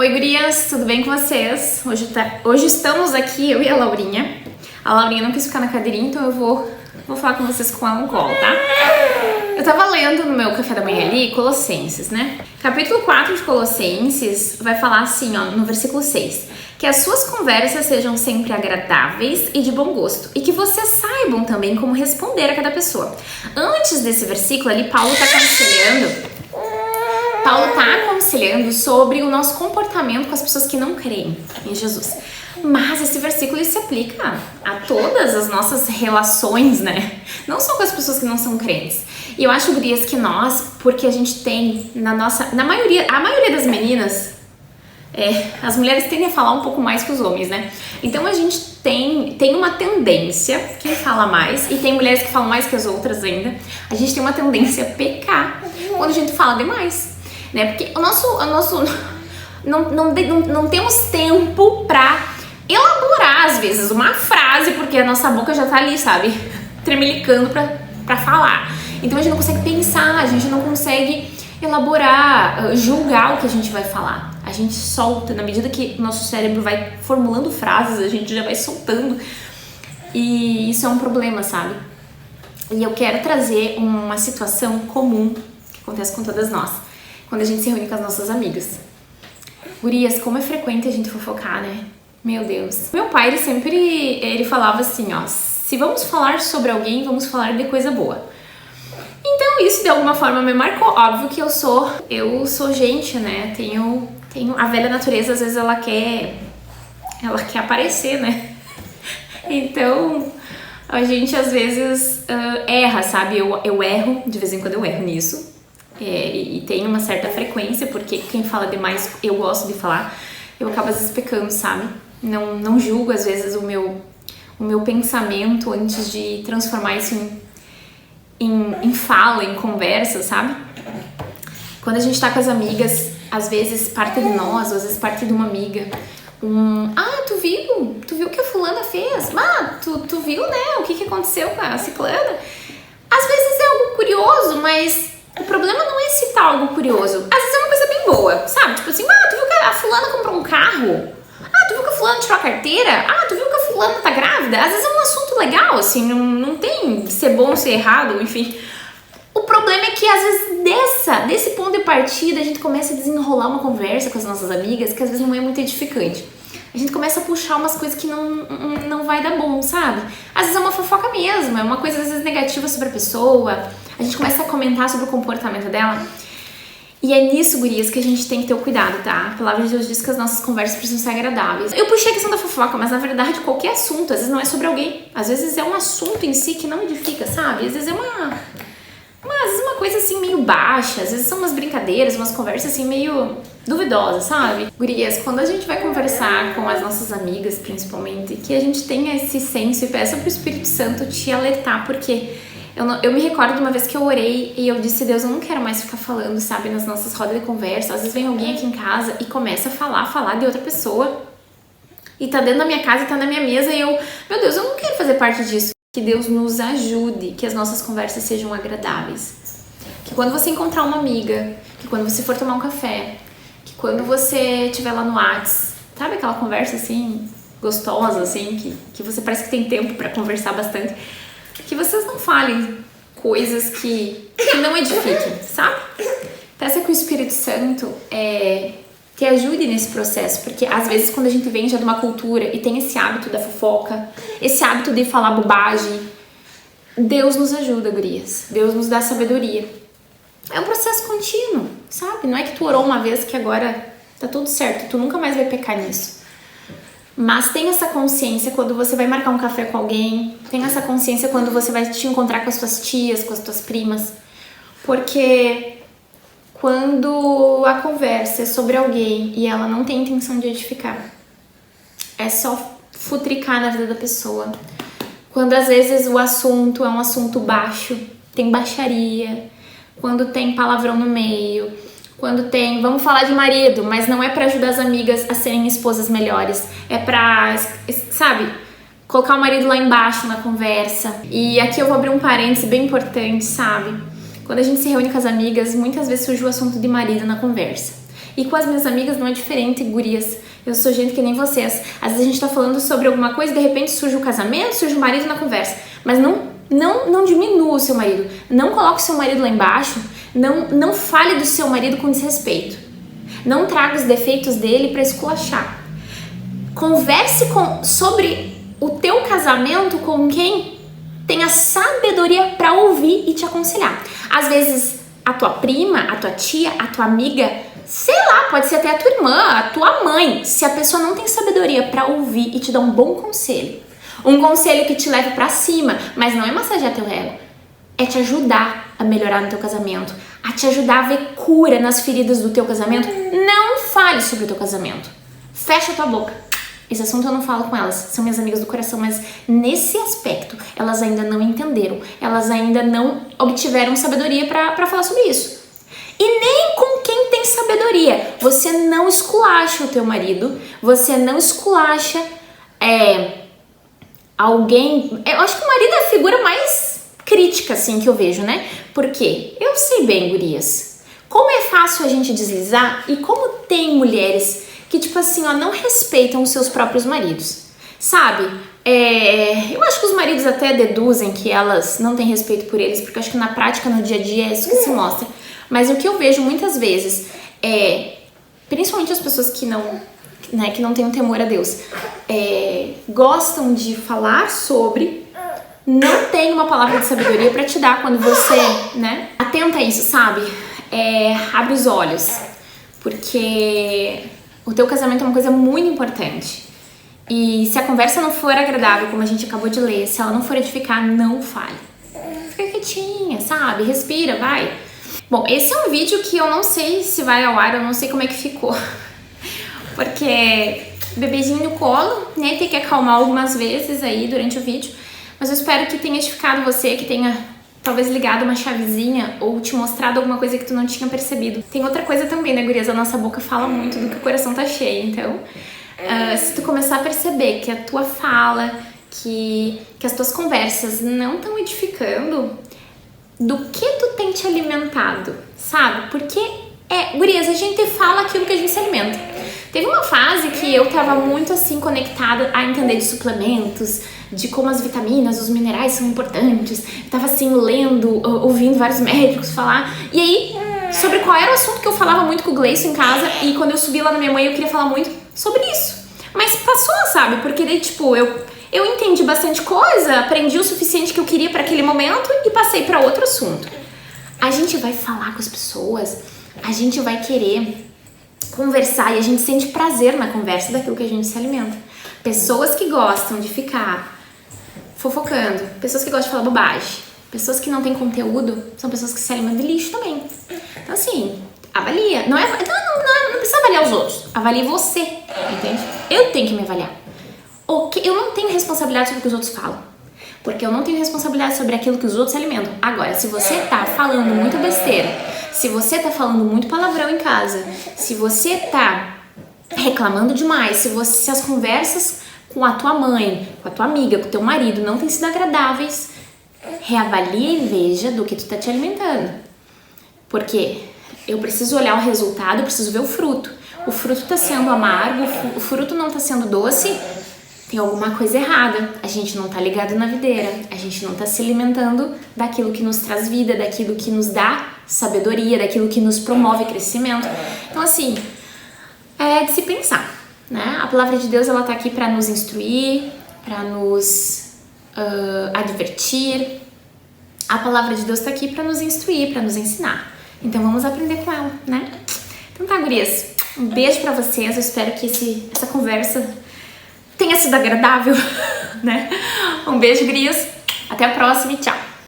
Oi, gurias, tudo bem com vocês? Hoje estamos aqui, eu e a Laurinha. A Laurinha não quis ficar na cadeirinha, então eu vou falar com vocês com ela no colo, tá? Eu tava lendo no meu café da manhã ali, Colossenses, né? Capítulo 4 de Colossenses vai falar assim, ó, no versículo 6. Que as suas conversas sejam sempre agradáveis e de bom gosto. E que vocês saibam também como responder a cada pessoa. Antes desse versículo ali, Paulo tá aconselhando sobre o nosso comportamento com as pessoas que não creem em Jesus. Mas esse versículo ele se aplica a todas as nossas relações, né? Não só com as pessoas que não são crentes. E eu acho, gurias, que nós, porque a gente tem a maioria das meninas, as mulheres tendem a falar um pouco mais que os homens, né? Então a gente tem uma tendência, quem fala mais, e tem mulheres que falam mais que as outras ainda, a gente tem uma tendência a pecar quando a gente fala demais, né? Porque não temos tempo pra elaborar, às vezes, uma frase, porque a nossa boca já tá ali, sabe? Tremelicando pra falar. Então a gente não consegue pensar, a gente não consegue elaborar, julgar o que a gente vai falar. A gente solta, na medida que o nosso cérebro vai formulando frases, a gente já vai soltando. E isso é um problema, sabe? E eu quero trazer uma situação comum que acontece com todas nós, quando a gente se reúne com as nossas amigas. Gurias, como é frequente a gente fofocar, né? Meu Deus. Meu pai, ele falava assim, ó, se vamos falar sobre alguém, vamos falar de coisa boa. Então isso de alguma forma me marcou. Óbvio que eu sou gente, né? Tenho a velha natureza, às vezes ela quer aparecer, né? Então a gente às vezes erra, sabe? Eu erro, de vez em quando eu erro nisso. E tem uma certa frequência, porque quem fala demais, eu gosto de falar, eu acabo às vezes pecando, sabe? Não julgo às vezes o meu pensamento antes de transformar isso em fala, em conversa, sabe? Quando a gente tá com as amigas, às vezes parte de nós, às vezes parte de uma amiga, tu viu o que a fulana fez? Tu viu, né, o que aconteceu com a ciclana? Às vezes é algo curioso, mas o problema não é citar algo curioso. Às vezes é uma coisa bem boa, sabe? Tipo assim, tu viu que a fulana comprou um carro? Tu viu que a fulana tirou a carteira? Tu viu que a fulana tá grávida? Às vezes é um assunto legal, assim, não tem ser bom, ser errado, enfim. O problema é que às vezes desse ponto de partida a gente começa a desenrolar uma conversa com as nossas amigas que às vezes não é muito edificante. A gente começa a puxar umas coisas que não vai dar bom, sabe? Às vezes é uma fofoca mesmo, é uma coisa às vezes negativa sobre a pessoa. A gente começa a comentar sobre o comportamento dela. E é nisso, gurias, que a gente tem que ter o cuidado, tá? A palavra de Deus diz que as nossas conversas precisam ser agradáveis. Eu puxei a questão da fofoca, mas na verdade qualquer assunto, às vezes não é sobre alguém. Às vezes é um assunto em si que não edifica, sabe? Às vezes é uma coisa assim meio baixa, às vezes são umas brincadeiras, umas conversas assim meio duvidosas, sabe? Gurias, quando a gente vai conversar com as nossas amigas, principalmente, que a gente tenha esse senso e peça pro Espírito Santo te alertar, porque eu me recordo de uma vez que eu orei e eu disse, Deus, eu não quero mais ficar falando, sabe, nas nossas rodas de conversa. Às vezes vem alguém aqui em casa e começa a falar de outra pessoa e tá dentro da minha casa e tá na minha mesa e meu Deus, eu não quero fazer parte disso. Que Deus nos ajude, que as nossas conversas sejam agradáveis. Que quando você encontrar uma amiga, que quando você for tomar um café, que quando você estiver lá no Whats, sabe aquela conversa assim, gostosa, assim, que você parece que tem tempo pra conversar bastante, que vocês não falem coisas que não edifiquem, sabe? Peça que o Espírito Santo te ajude nesse processo, porque às vezes quando a gente vem já de uma cultura e tem esse hábito da fofoca, esse hábito de falar bobagem, Deus nos ajuda, gurias. Deus nos dá sabedoria. É um processo contínuo, sabe? Não é que tu orou uma vez que agora tá tudo certo, tu nunca mais vai pecar nisso. Mas tem essa consciência quando você vai marcar um café com alguém, tem essa consciência quando você vai te encontrar com as tuas tias, com as tuas primas, porque quando a conversa é sobre alguém e ela não tem intenção de edificar, é só futricar na vida da pessoa. Quando às vezes o assunto é um assunto baixo, tem baixaria, quando tem palavrão no meio, quando tem, vamos falar de marido, mas não é pra ajudar as amigas a serem esposas melhores, é pra, sabe, colocar o marido lá embaixo na conversa. E aqui eu vou abrir um parêntese bem importante, sabe? Quando a gente se reúne com as amigas, muitas vezes surge o assunto de marido na conversa. E com as minhas amigas não é diferente, gurias. Eu sou gente que nem vocês. Às vezes a gente tá falando sobre alguma coisa e de repente surge o casamento, surge o marido na conversa. Mas não diminua o seu marido. Não coloque o seu marido lá embaixo. Não fale do seu marido com desrespeito. Não traga os defeitos dele pra esculachar. Converse sobre o teu casamento com quem tem a sabedoria pra ouvir e te aconselhar. Às vezes a tua prima, a tua tia, a tua amiga, sei lá, pode ser até a tua irmã, a tua mãe. Se a pessoa não tem sabedoria pra ouvir e te dar um bom conselho, um conselho que te leve pra cima, mas não é massagear teu ego, é te ajudar a melhorar no teu casamento, a te ajudar a ver cura nas feridas do teu casamento, não fale sobre o teu casamento. Fecha a tua boca. Esse assunto eu não falo com elas, são minhas amigas do coração, mas nesse aspecto elas ainda não entenderam, elas ainda não obtiveram sabedoria pra falar sobre isso. E nem com quem tem sabedoria. Você não esculacha o teu marido, você não esculacha alguém. Eu acho que o marido é a figura mais crítica, assim, que eu vejo, né? Porque eu sei bem, gurias, como é fácil a gente deslizar e como tem mulheres que, tipo assim, ó, não respeitam os seus próprios maridos, sabe? Eu acho que os maridos até deduzem que elas não têm respeito por eles, porque eu acho que na prática, no dia a dia, é isso que se mostra. Mas o que eu vejo muitas vezes principalmente as pessoas que não têm um temor a Deus, gostam de falar sobre, não tem uma palavra de sabedoria pra te dar quando você, né, atenta a isso, sabe? Abre os olhos, porque o teu casamento é uma coisa muito importante. E se a conversa não for agradável, como a gente acabou de ler, se ela não for edificar, não fale. Fica quietinha, sabe? Respira, vai. Bom, esse é um vídeo que eu não sei se vai ao ar, eu não sei como é que ficou. Porque bebezinho no colo, né? Tem que acalmar algumas vezes aí durante o vídeo. Mas eu espero que tenha edificado você, que tenha talvez ligado uma chavezinha ou te mostrado alguma coisa que tu não tinha percebido. Tem outra coisa também, né, gurias? A nossa boca fala muito do que o coração tá cheio. Então, se tu começar a perceber que a tua fala, que as tuas conversas não estão edificando, do que tu tem te alimentado, sabe? Porque, gurias, a gente fala aquilo que a gente se alimenta. Teve uma fase que eu tava muito, assim, conectada a entender de suplementos, de como as vitaminas, os minerais são importantes. Eu tava, assim, lendo, ouvindo vários médicos falar. E aí, sobre qual era o assunto que eu falava muito com o Gleison em casa, e quando eu subi lá na minha mãe, eu queria falar muito sobre isso. Mas passou, sabe? Porque daí, tipo, eu entendi bastante coisa, aprendi o suficiente que eu queria para aquele momento e passei para outro assunto. A gente vai falar com as pessoas, a gente vai querer conversar e a gente sente prazer na conversa daquilo que a gente se alimenta. Pessoas que gostam de ficar fofocando, pessoas que gostam de falar bobagem, pessoas que não têm conteúdo, são pessoas que se alimentam de lixo também. Então assim, avalia. Não precisa avaliar os outros, avalie você, entende? Eu tenho que me avaliar. Eu não tenho responsabilidade sobre o que os outros falam, porque eu não tenho responsabilidade sobre aquilo que os outros se alimentam. Agora, se você tá falando muita besteira, se você tá falando muito palavrão em casa, se você tá reclamando demais, se as conversas com a tua mãe, com a tua amiga, com o teu marido não têm sido agradáveis, reavalia e veja do que tu tá te alimentando. Porque eu preciso olhar o resultado, eu preciso ver o fruto. O fruto tá sendo amargo, o fruto não tá sendo doce, tem alguma coisa errada. A gente não tá ligado na videira, a gente não tá se alimentando daquilo que nos traz vida, daquilo que nos dá sabedoria, daquilo que nos promove crescimento. Então assim, é de se pensar, né? A palavra de Deus, ela tá aqui para nos instruir, para nos advertir. A palavra de Deus tá aqui para nos instruir, para nos ensinar. Então vamos aprender com ela, né? Então tá, gurias, um beijo pra vocês. Eu espero que essa conversa tenha sido agradável, né? Um beijo, gurias. Até a próxima e tchau.